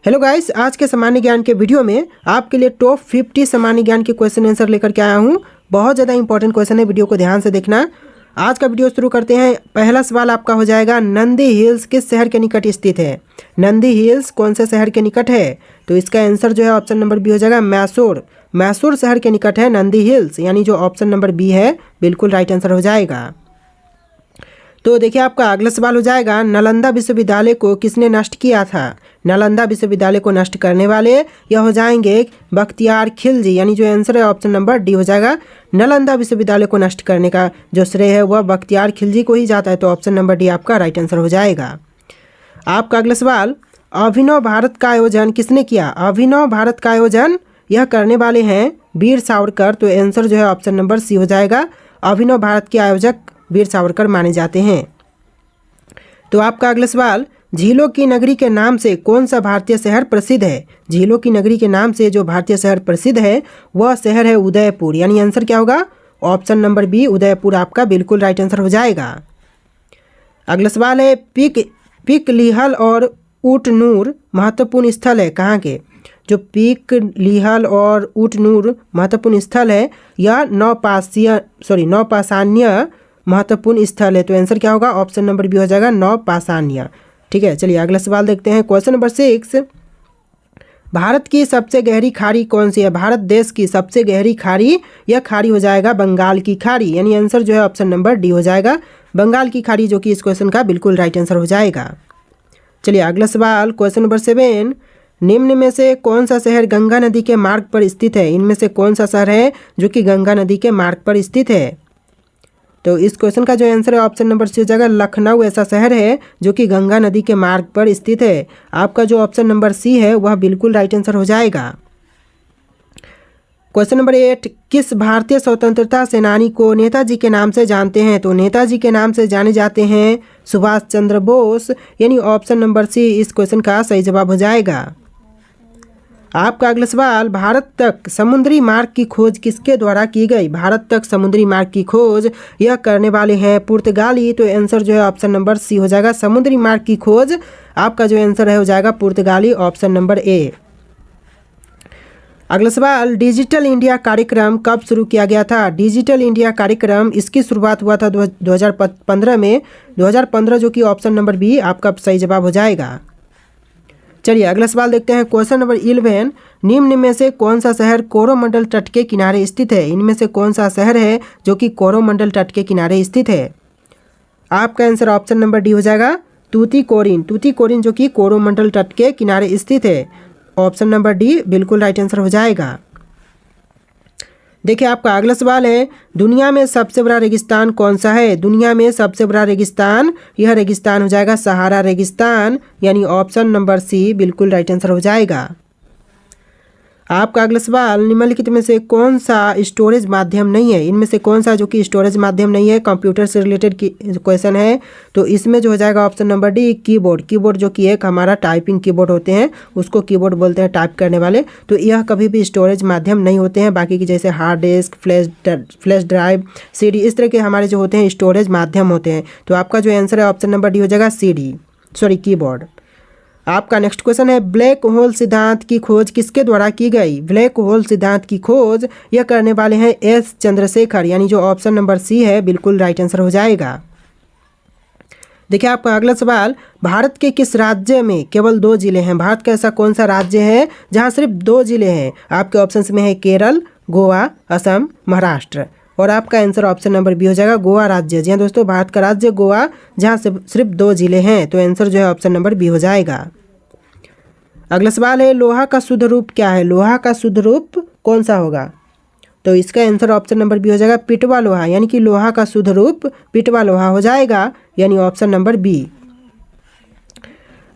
Hello guys, आज के सामान्य ज्ञान के वीडियो में आपके लिए टॉप 50 सामान्य ज्ञान के क्वेश्चन आंसर लेकर के आया हूँ। बहुत ज़्यादा इंपॉर्टेंट क्वेश्चन है, वीडियो को ध्यान से देखना। आज का वीडियो शुरू करते हैं। पहला सवाल आपका हो जाएगा, नंदी हिल्स किस शहर के निकट स्थित है? नंदी हिल्स कौन से शहर के निकट है? तो इसका आंसर जो है ऑप्शन नंबर बी हो जाएगा, मैसूर। मैसूर शहर के निकट है नंदी हिल्स, यानी जो ऑप्शन नंबर बी है बिल्कुल राइट आंसर हो जाएगा। तो देखिए आपका अगला सवाल हो जाएगा, नालंदा विश्वविद्यालय को किसने नष्ट किया था? नालंदा विश्वविद्यालय को नष्ट करने वाले यह हो जाएंगे बख्तियार खिलजी, यानी जो आंसर है ऑप्शन नंबर डी हो जाएगा। नालंदा विश्वविद्यालय को नष्ट करने का जो श्रेय है वह बख्तियार खिलजी को ही जाता है, तो ऑप्शन नंबर डी आपका राइट आंसर हो जाएगा। आपका अगला सवाल, अभिनव भारत का आयोजन किसने किया? अभिनव भारत का आयोजन यह करने वाले हैं वीर सावरकर, तो आंसर जो है ऑप्शन नंबर सी हो जाएगा। अभिनव भारत के आयोजक वीर सावरकर माने जाते हैं। तो आपका अगला सवाल, झीलों की नगरी के नाम से कौन सा भारतीय शहर प्रसिद्ध है? झीलों की नगरी के नाम से जो भारतीय शहर प्रसिद्ध है वह शहर है उदयपुर, यानी आंसर क्या होगा? ऑप्शन नंबर बी उदयपुर आपका बिल्कुल राइट आंसर हो जाएगा। अगला सवाल है, पिक लिहल और ऊटनूर महत्वपूर्ण स्थल है कहाँ के? जो पिक लिहल और ऊटनूर महत्वपूर्ण स्थल है यह नौपाषाण्य महत्वपूर्ण स्थल है, तो आंसर क्या होगा? ऑप्शन नंबर बी हो जाएगा, नौपाषाण्य। ठीक है, चलिए अगला सवाल देखते हैं। क्वेश्चन नंबर 6, भारत की सबसे गहरी खाड़ी कौन सी है? भारत देश की सबसे गहरी खाड़ी, यह खाड़ी हो जाएगा बंगाल की खाड़ी, यानी आंसर जो है ऑप्शन नंबर डी हो जाएगा, बंगाल की खाड़ी, जो कि इस क्वेश्चन का बिल्कुल राइट आंसर हो जाएगा। चलिए अगला सवाल, क्वेश्चन नंबर 7, निम्न में से कौन सा शहर गंगा नदी के मार्ग पर स्थित है? इनमें से कौन सा शहर है जो कि गंगा नदी के मार्ग पर स्थित है? तो इस क्वेश्चन का जो आंसर है ऑप्शन नंबर सी हो जाएगा, लखनऊ ऐसा शहर है जो कि गंगा नदी के मार्ग पर स्थित है। आपका जो ऑप्शन नंबर सी है वह बिल्कुल राइट आंसर हो जाएगा। क्वेश्चन नंबर 8, किस भारतीय स्वतंत्रता सेनानी को नेताजी के नाम से जानते हैं? तो नेताजी के नाम से जाने जाते हैं सुभाष चंद्र बोस, यानी ऑप्शन नंबर सी इस क्वेश्चन का सही जवाब हो जाएगा। आपका अगला सवाल, भारत तक समुद्री मार्ग की खोज किसके द्वारा की गई? भारत तक समुद्री मार्ग की खोज यह करने वाले हैं पुर्तगाली, तो आंसर जो है ऑप्शन नंबर सी हो जाएगा, समुद्री मार्ग की खोज आपका जो आंसर है हो जाएगा पुर्तगाली, ऑप्शन नंबर ए। अगला सवाल, डिजिटल इंडिया कार्यक्रम कब शुरू किया गया था? डिजिटल इंडिया कार्यक्रम इसकी शुरुआत हुआ था 2015 में, 2015 जो कि ऑप्शन नंबर बी आपका सही जवाब हो जाएगा। चलिए अगला सवाल देखते हैं। क्वेश्चन नंबर 11, निम्न में से कौन सा शहर कोरोमंडल तट के किनारे स्थित है? इनमें से कौन सा शहर है जो कि कोरोमंडल तट के किनारे स्थित है? आपका आंसर ऑप्शन नंबर डी हो जाएगा, तूतीकोरिन। तूतीकोरिन जो कि कोरोमंडल तट के किनारे स्थित है, ऑप्शन नंबर डी बिल्कुल राइट आंसर हो जाएगा। देखिए आपका अगला सवाल है, दुनिया में सबसे बड़ा रेगिस्तान कौन सा है? दुनिया में सबसे बड़ा रेगिस्तान यह रेगिस्तान हो जाएगा सहारा रेगिस्तान, यानी ऑप्शन नंबर सी बिल्कुल राइट आंसर हो जाएगा। आपका अगला सवाल, निम्नलिखित में से कौन सा स्टोरेज माध्यम नहीं है? इनमें से कौन सा जो कि स्टोरेज माध्यम नहीं है? कंप्यूटर से रिलेटेड क्वेश्चन है, तो इसमें जो हो जाएगा option number D keyboard. Keyboard जो कि एक हमारा टाइपिंग कीबोर्ड होते हैं उसको कीबोर्ड बोलते हैं, टाइप करने वाले, तो यह कभी भी स्टोरेज माध्यम नहीं होते हैं। बाकी की जैसे hard disk, flash drive, CD, इस तरह के हमारे जो होते हैं स्टोरेज माध्यम होते हैं, तो आपका जो आंसर है ऑप्शन नंबर डी हो जाएगा, कीबोर्ड। आपका नेक्स्ट क्वेश्चन है, ब्लैक होल सिद्धांत की खोज किसके द्वारा की गई? ब्लैक होल सिद्धांत की खोज यह करने वाले हैं एस चंद्रशेखर, यानी जो ऑप्शन नंबर सी है बिल्कुल राइट आंसर हो जाएगा। देखिए आपका अगला सवाल, भारत के किस राज्य में केवल 2 जिले हैं? भारत का ऐसा कौन सा राज्य है जहां सिर्फ 2 जिले हैं? आपके ऑप्शन में है केरल, गोवा, असम, महाराष्ट्र, और आपका आंसर ऑप्शन नंबर बी हो जाएगा, गोवा राज्य। जी हाँ दोस्तों, भारत का राज्य गोवा, जहाँ से सिर्फ 2 जिले हैं, तो आंसर जो है ऑप्शन नंबर बी हो जाएगा। अगला सवाल है, लोहा का शुद्ध रूप क्या है? लोहा का शुद्ध रूप कौन सा होगा? तो इसका आंसर ऑप्शन नंबर बी हो जाएगा, पिटवा लोहा, यानी कि लोहा का शुद्ध रूप पिटवा लोहा हो जाएगा, यानी ऑप्शन नंबर बी।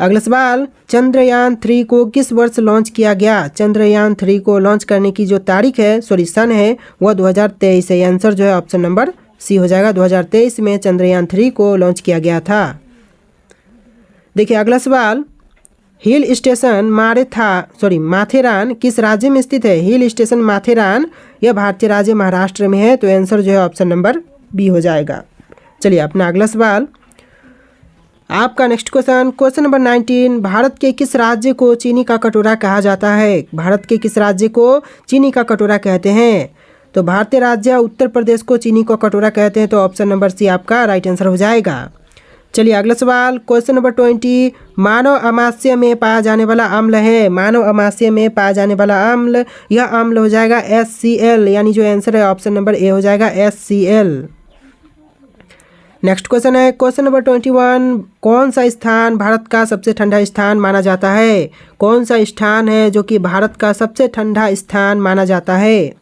अगला सवाल, चंद्रयान 3 को किस वर्ष लॉन्च किया गया? चंद्रयान 3 को लॉन्च करने की जो तारीख है, सन है, वह 2023 है। आंसर जो है ऑप्शन नंबर सी हो जाएगा, 2023 में चंद्रयान 3 को लॉन्च किया गया था। देखिए अगला सवाल, हिल स्टेशन माथेरान किस राज्य में स्थित है? हिल स्टेशन माथेरान यह भारतीय राज्य महाराष्ट्र में है, तो आंसर जो है ऑप्शन नंबर बी हो जाएगा। चलिए अपना अगला सवाल, आपका नेक्स्ट क्वेश्चन नंबर 19, भारत के किस राज्य को चीनी का कटोरा कहा जाता है? भारत के किस राज्य को चीनी का कटोरा कहते हैं? तो भारतीय राज्य उत्तर प्रदेश को चीनी का कटोरा कहते हैं, तो ऑप्शन नंबर सी आपका राइट आंसर हो जाएगा। चलिए अगला सवाल, क्वेश्चन नंबर 20, मानव अमाशय में पाया जाने वाला अम्ल है। मानव अमाशय में पाया जाने वाला अम्ल, यह अम्ल हो जाएगा HCl, यानी जो आंसर है ऑप्शन नंबर ए हो जाएगा HCl। नेक्स्ट क्वेश्चन है क्वेश्चन नंबर 21, कौन सा स्थान भारत का सबसे ठंडा स्थान माना जाता है? कौन सा स्थान है जो कि भारत का सबसे ठंडा स्थान माना जाता है?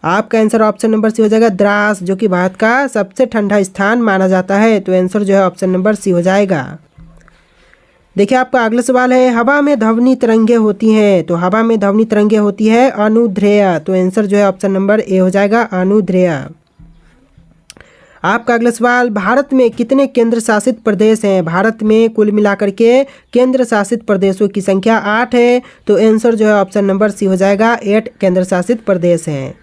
आपका आंसर ऑप्शन नंबर सी हो जाएगा द्रास, जो कि भारत का सबसे ठंडा स्थान माना जाता है, तो आंसर जो है ऑप्शन नंबर सी हो जाएगा। देखिए आपका अगला सवाल है, हवा में ध्वनि तरंगे होती हैं, तो हवा में ध्वनि तरंगे होती है अनुध्रेय, तो आंसर जो है ऑप्शन नंबर ए हो जाएगा अनुध्रेय। आपका अगला सवाल, भारत में कितने केंद्र शासित प्रदेश हैं? भारत में कुल मिलाकर के केंद्र शासित प्रदेशों की संख्या 8 है, तो आंसर जो है ऑप्शन नंबर सी हो जाएगा 8 केंद्र शासित प्रदेश हैं।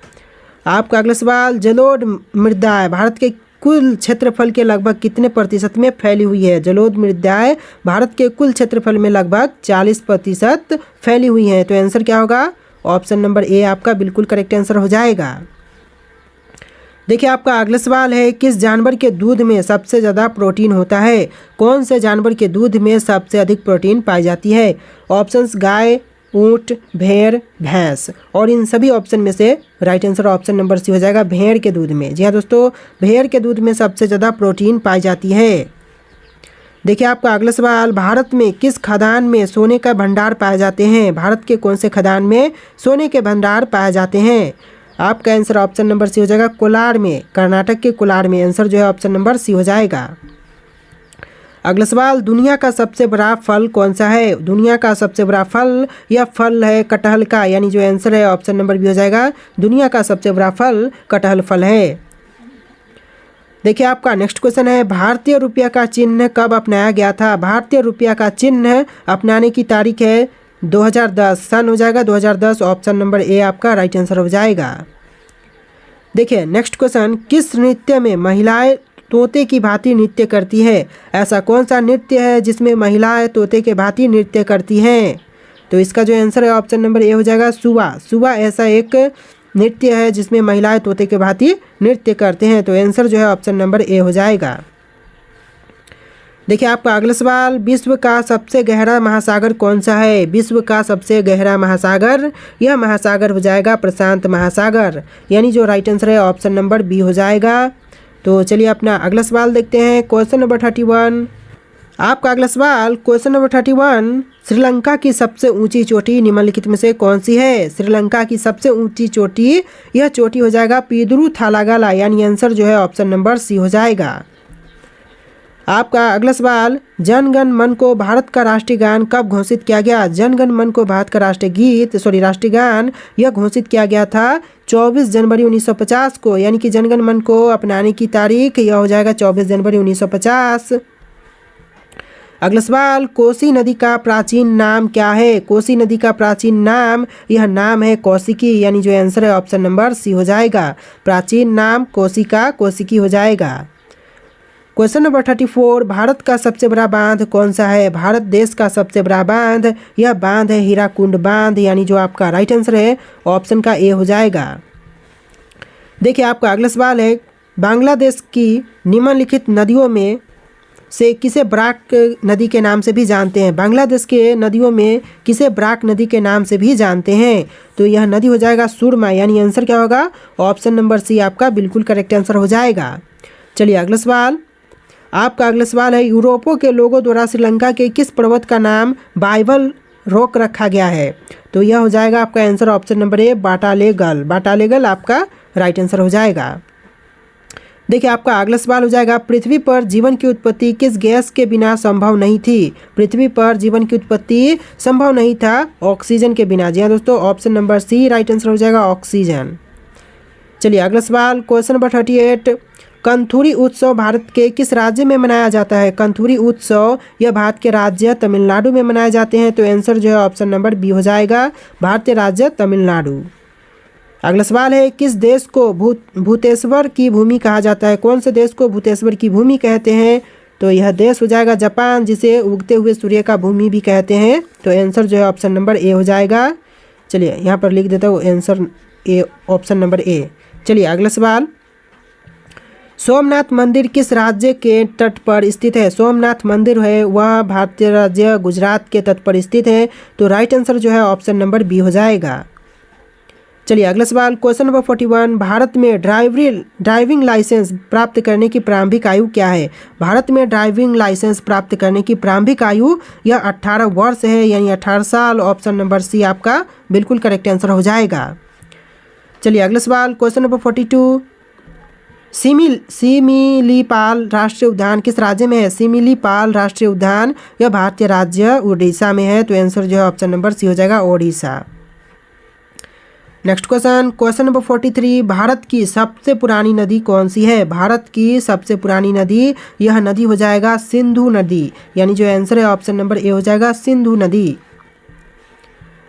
आपका अगला सवाल, जलोढ़ मृदाएं भारत के कुल क्षेत्रफल के लगभग कितने प्रतिशत में फैली हुई है? जलोढ़ मृदाएं भारत के कुल क्षेत्रफल में लगभग 40% फैली हुई हैं, तो आंसर क्या होगा? ऑप्शन नंबर ए आपका बिल्कुल करेक्ट आंसर हो जाएगा। देखिए आपका अगला सवाल है, किस जानवर के दूध में सबसे ज़्यादा प्रोटीन होता है? कौन से जानवर के दूध में सबसे अधिक प्रोटीन पाई जाती है? ऑप्शंस गाय, ऊंट, भेड़, भैंस, और इन सभी ऑप्शन में से right answer option number C हो जाएगा भेड़ के दूध में। जी हाँ दोस्तों, भेड़ के दूध में सबसे ज़्यादा प्रोटीन पाई जाती है। देखिए आपका अगला सवाल, भारत में किस खदान में सोने का भंडार पाए जाते हैं? भारत के कौन से खदान में सोने के भंडार पाए जाते हैं? आपका आंसर ऑप्शन नंबर सी हो जाएगा कोलार में, कर्नाटक के कोलार में, आंसर जो है ऑप्शन नंबर सी हो जाएगा। अगला सवाल, दुनिया का सबसे बड़ा फल कौन सा है? दुनिया का सबसे बड़ा फल, यह फल है कटहल का, यानी जो आंसर है ऑप्शन नंबर बी हो जाएगा दुनिया का सबसे बड़ा फल कटहल फल है। देखिए आपका नेक्स्ट क्वेश्चन है, भारतीय रुपया का चिन्ह कब अपनाया गया था? भारतीय रुपया का चिन्ह अपनाने की तारीख है 2010, सन हो जाएगा 2010, ऑप्शन नंबर ए आपका राइट आंसर हो जाएगा। देखिए नेक्स्ट क्वेश्चन, किस नृत्य में महिलाएं तोते की भांति नृत्य करती है? ऐसा कौन सा नृत्य है जिसमें महिलाएं तोते के भांति नृत्य करती हैं? तो इसका जो आंसर है ऑप्शन नंबर ए हो जाएगा सुवा। सुवा ऐसा एक नृत्य है जिसमें महिलाएं तोते के भांति नृत्य करते हैं, तो आंसर जो है ऑप्शन नंबर ए हो जाएगा। देखिए आपका अगला सवाल, विश्व का सबसे गहरा महासागर कौन सा है? विश्व का सबसे गहरा महासागर, यह महासागर हो जाएगा प्रशांत महासागर, यानी जो राइट आंसर है ऑप्शन नंबर बी हो जाएगा। तो चलिए अपना अगला सवाल देखते हैं, क्वेश्चन नंबर 31। आपका अगला सवाल क्वेश्चन नंबर 31, श्रीलंका की सबसे ऊंची चोटी निम्नलिखित में से कौन सी है? श्रीलंका की सबसे ऊंची चोटी, यह चोटी हो जाएगा पीदुरु थालागाला, यानी आंसर जो है ऑप्शन नंबर सी हो जाएगा। आपका अगला सवाल, जन गण मन को भारत का राष्ट्रीय गान कब घोषित किया गया? जन गण मन को भारत का राष्ट्रीय गान यह घोषित किया गया था 24 जनवरी 1950 को, यानी कि जन गण मन को अपनाने की तारीख यह हो जाएगा 24 जनवरी 1950। अगला सवाल, कोसी नदी का प्राचीन नाम क्या है? कोसी नदी का प्राचीन नाम, यह नाम है कौशिकी, यानी जो आंसर है ऑप्शन नंबर सी हो जाएगा। प्राचीन नाम कौशिकी हो जाएगा। क्वेश्चन नंबर 34, भारत का सबसे बड़ा बांध कौन सा है? भारत देश का सबसे बड़ा बांध, यह बांध है हीराकुंड बांध, यानी जो आपका राइट आंसर है ऑप्शन का ए हो जाएगा। देखिए आपका अगला सवाल है, बांग्लादेश की निम्नलिखित नदियों में से किसे ब्राक नदी के नाम से भी जानते हैं? बांग्लादेश के नदियों में किसे ब्राक नदी के नाम से भी जानते हैं? तो यह नदी हो जाएगा सुरमा, यानी आंसर क्या होगा? ऑप्शन नंबर सी आपका बिल्कुल करेक्ट आंसर हो जाएगा। चलिए अगला सवाल, आपका अगला सवाल है, यूरोपों के लोगों द्वारा श्रीलंका के किस पर्वत का नाम बाइबल रॉक रखा गया है? तो यह हो जाएगा आपका आंसर ऑप्शन नंबर ए बाटालेगल। बाटालेगल आपका राइट आंसर हो जाएगा। देखिए आपका अगला सवाल हो जाएगा, पृथ्वी पर जीवन की उत्पत्ति किस गैस के बिना संभव नहीं थी? पृथ्वी पर जीवन की उत्पत्ति संभव नहीं था ऑक्सीजन के बिना। जी हाँ दोस्तों, option number C right answer हो जाएगा ऑक्सीजन। चलिए अगला सवाल क्वेश्चन नंबर 38, कंथुरी उत्सव भारत के किस राज्य में मनाया जाता है? कंथुरी उत्सव यह भारत के राज्य तमिलनाडु में मनाए जाते हैं, तो आंसर जो है ऑप्शन नंबर बी हो जाएगा भारतीय राज्य तमिलनाडु। अगला सवाल है, किस देश को भूतेश्वर की भूमि कहा जाता है? कौन से देश को भूतेश्वर की भूमि कहते हैं? तो यह देश हो जाएगा जापान, जिसे उगते हुए सूर्य का भूमि भी कहते हैं। तो आंसर जो है ऑप्शन नंबर ए हो जाएगा। चलिए यहाँ पर लिख देता हूँ answer A, option number A. चलिए अगला सवाल, सोमनाथ मंदिर किस राज्य के तट पर स्थित है? सोमनाथ मंदिर है वह भारतीय राज्य गुजरात के तट पर स्थित है। तो राइट आंसर जो है ऑप्शन नंबर बी हो जाएगा। चलिए अगला सवाल, क्वेश्चन नंबर 41, भारत में ड्राइविंग लाइसेंस प्राप्त करने की प्रारंभिक आयु क्या है? भारत में ड्राइविंग लाइसेंस प्राप्त करने की प्रारंभिक आयु यह 18 वर्ष है, यानी 18 साल। ऑप्शन नंबर सी आपका बिल्कुल करेक्ट आंसर हो जाएगा। चलिए अगला सवाल, क्वेश्चन नंबर 42, सिमिलीपाल राष्ट्रीय उद्यान किस राज्य में है? सिमिलीपाल राष्ट्रीय उद्यान यह भारतीय राज्य उड़ीसा में है। तो आंसर जो है ऑप्शन नंबर सी हो जाएगा, Odisha. Next question number 43, Bharat की सबसे पुरानी नदी कौन सी है? भारत की सबसे पुरानी नदी यह नदी हो जाएगा सिंधु नदी, यानी जो आंसर है ऑप्शन नंबर ए हो जाएगा, सिंधु नदी।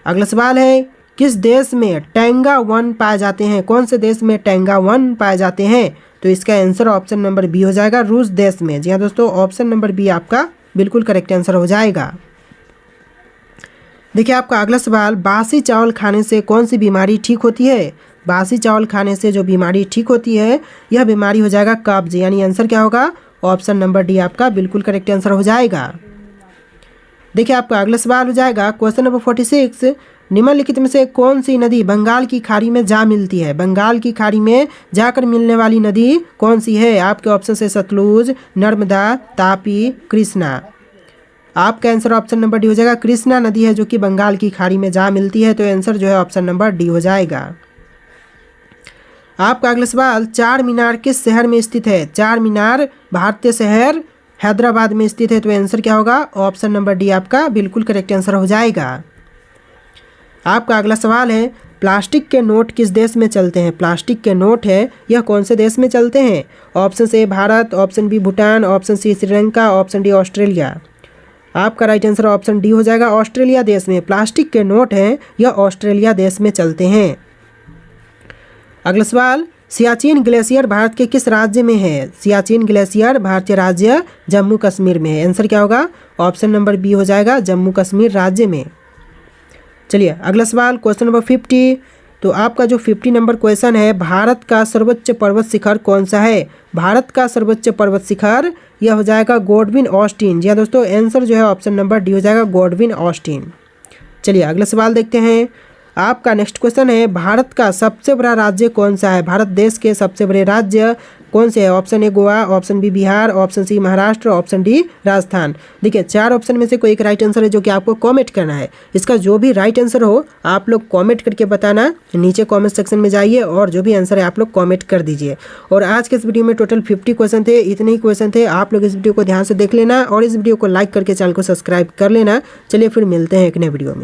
अगला सवाल है, किस देश में टैंगा वन पाए जाते हैं? कौन से देश में टैंगा वन पाए जाते हैं? तो इसका आंसर ऑप्शन नंबर बी हो जाएगा, रूस देश में। जी हाँ दोस्तों, ऑप्शन नंबर बी आपका बिल्कुल करेक्ट आंसर हो जाएगा। देखिए आपका अगला सवाल, बासी चावल खाने से कौन सी बीमारी ठीक होती है? बासी चावल खाने से जो बीमारी ठीक होती है यह बीमारी हो जाएगा कब्ज, यानी आंसर क्या होगा? ऑप्शन नंबर डी आपका बिल्कुल करेक्ट आंसर हो जाएगा। देखिए आपका अगला सवाल हो जाएगा क्वेश्चन नंबर 46, निम्नलिखित में से कौन सी नदी बंगाल की खाड़ी में जा मिलती है? बंगाल की खाड़ी में जाकर मिलने वाली नदी कौन सी है? आपके ऑप्शन है सतलुज, नर्मदा, तापी, कृष्णा। आपका आंसर ऑप्शन नंबर डी हो जाएगा, कृष्णा नदी है जो कि बंगाल की खाड़ी में जा मिलती है। तो आंसर जो है ऑप्शन नंबर डी हो जाएगा। आपका अगला सवाल, चार मीनार किस शहर में स्थित है? चार मीनार भारतीय शहर हैदराबाद में स्थित है। तो आंसर क्या होगा? ऑप्शन नंबर डी आपका बिल्कुल करेक्ट आंसर हो जाएगा। आपका अगला सवाल है, प्लास्टिक के नोट किस देश में चलते हैं? प्लास्टिक के नोट है यह कौन से देश में चलते हैं? Option A Bharat, option B Bhutan, option C Sri Lanka, option D Australia. आपका राइट आंसर ऑप्शन डी हो जाएगा, ऑस्ट्रेलिया देश में प्लास्टिक के नोट हैं यह ऑस्ट्रेलिया देश में चलते हैं। अगला सवाल, सियाचिन ग्लेशियर भारत के किस राज्य में है? सियाचिन ग्लेशियर भारतीय राज्य जम्मू कश्मीर में है। आंसर क्या होगा? ऑप्शन नंबर बी हो जाएगा, जम्मू कश्मीर राज्य में। चलिए अगला सवाल क्वेश्चन नंबर 50, तो आपका जो 50 नंबर क्वेश्चन है, भारत का सर्वोच्च पर्वत शिखर कौन सा है? भारत का सर्वोच्च पर्वत शिखर यह हो जाएगा गॉडविन ऑस्टिन। जी हाँ दोस्तों, आंसर जो है ऑप्शन नंबर डी हो जाएगा, गॉडविन ऑस्टिन। चलिए अगला सवाल देखते हैं। आपका नेक्स्ट क्वेश्चन है, भारत का सबसे बड़ा राज्य कौन सा है? भारत देश के सबसे बड़े राज्य कौन से है? Option A Goa, option B Bihar, option C Maharashtra, option D Rajasthan. देखिए चार ऑप्शन में से कोई एक राइट आंसर है जो कि आपको कमेंट करना है। इसका जो भी राइट आंसर हो आप लोग कमेंट करके बताना, नीचे कमेंट सेक्शन में जाइए और जो भी आंसर है आप लोग कमेंट कर दीजिए। और आज के इस वीडियो में टोटल 50 क्वेश्चन थे, इतने ही क्वेश्चन थे। आप लोग इस वीडियो को ध्यान से देख लेना और इस वीडियो को लाइक करके चैनल को सब्सक्राइब कर लेना। चलिए फिर मिलते हैं एक नए वीडियो में।